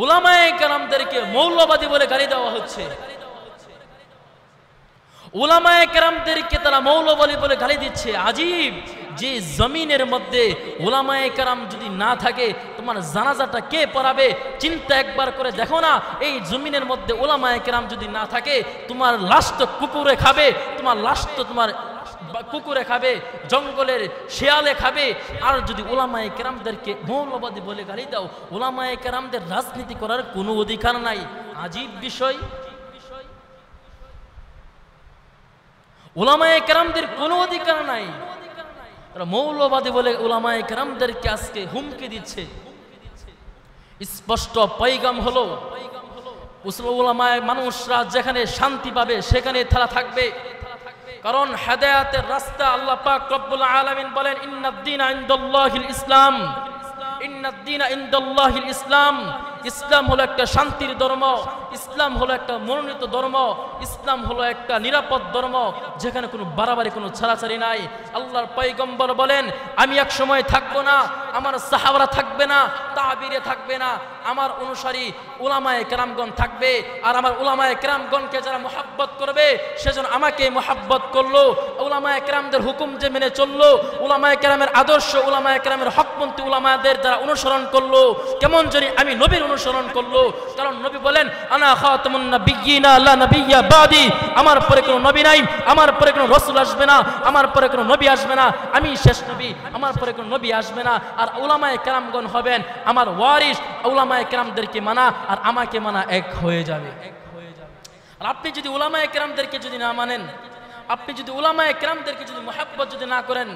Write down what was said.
উলামায়ে কেরামদেরকে মৌলবাদী বলে গালি দেওয়া হচ্ছে। উলামায়ে কেরামদেরকে তারা মৌলবাদী বলে গালি দিচ্ছে। আজীব, যে জমিনের মধ্যে উলামায়ে কেরাম যদি না থাকে তোমার জানাজাটা কে পড়াবে? চিন্তা একবার করে দেখো না, এই জমিনের মধ্যে উলামায়ে কেরাম যদি না থাকে তোমার লাশ তো কুকুরে খাবে, তোমার লাশ তো তোমার কুকুরে খাবে, জঙ্গলের শেয়ালে খাবে। আর যদি উলামায়ে কেরামদেরকে মৌলবাদী বলে গালি দাও, উলামায়ে কেরামদের রাজনীতি করার কোনো অধিকার নাই। আজীব বিষয়, উলামায়ে কেরামদের কোনো অধিকার নাই। তারা মৌলবাদী বলে উলামায়ে কেরামদেরকে আজকে হুমকি দিচ্ছে। স্পষ্ট পয়গাম হলো, উলামায়ে মানুষরা যেখানে শান্তি পাবে সেখানে তারা থাকবে। কারণ হেদায়েতের রাস্তা আল্লাহ পাক রব্বুল আলামিন বলেন, ইন্নাদ-দীনা ইনদাল্লাহিল ইসলাম, ইন্নাদ-দীনা ইনদাল্লাহিল ইসলাম। ইসলাম হলো একটা শান্তির ধর্ম, ইসলাম হলো একটা মনোনীত ধর্ম, ইসলাম হলো একটা নিরাপদ ধর্ম, যেখানে কোনো বাড়াবাড়ি, কোনো ছাড়াছাড়ি নাই। আল্লাহর পয়গম্বর বলেন, আমি এক সময় থাকবো না, আমার সাহাবারা থাকবে না, তাবিরে থাকবে না, আমার অনুসারী উলামায়ে কেরামগণ থাকবে। আর আমার উলামায়ে কেরামগণকে যারা মুহাব্বত করবে সেজন্য আমাকে মুহাব্বত করলো, উলামায়ে কেরামদের হুকুম যে মেনে চললো, উলামায়ে কেরামের আদর্শ, উলামায়ে কেরামের হকপন্থী উলামাদের যারা অনুসরণ করলো, কেমন জানি আমি নবীর অনুসরণ করলো। কারণ নবী বলেন, আনা খাতামুন নাবিয়্যিনা লা নাবিয়্যা বাদি, আমার পরে কোনো নবী নাই, আমার পরে কোনো রাসূল আসবে না, আমার পরে কোনো নবী আসবে না, আমি শেষ নবী, আমার পরে কোনো নবী আসবে না। আর উলামায়ে কেরামগণ হবেন আমার ওয়ারিস, উলামায়ে কেরামদেরকে মানা আর আমাকে মানা এক হয়ে যাবে। আর আপনি যদি উলামায়ে কেরামদেরকে যদি না মানেন, আপনি যদি উলামায়ে কেরামদেরকে যদি মুহাব্বত যদি না করেন,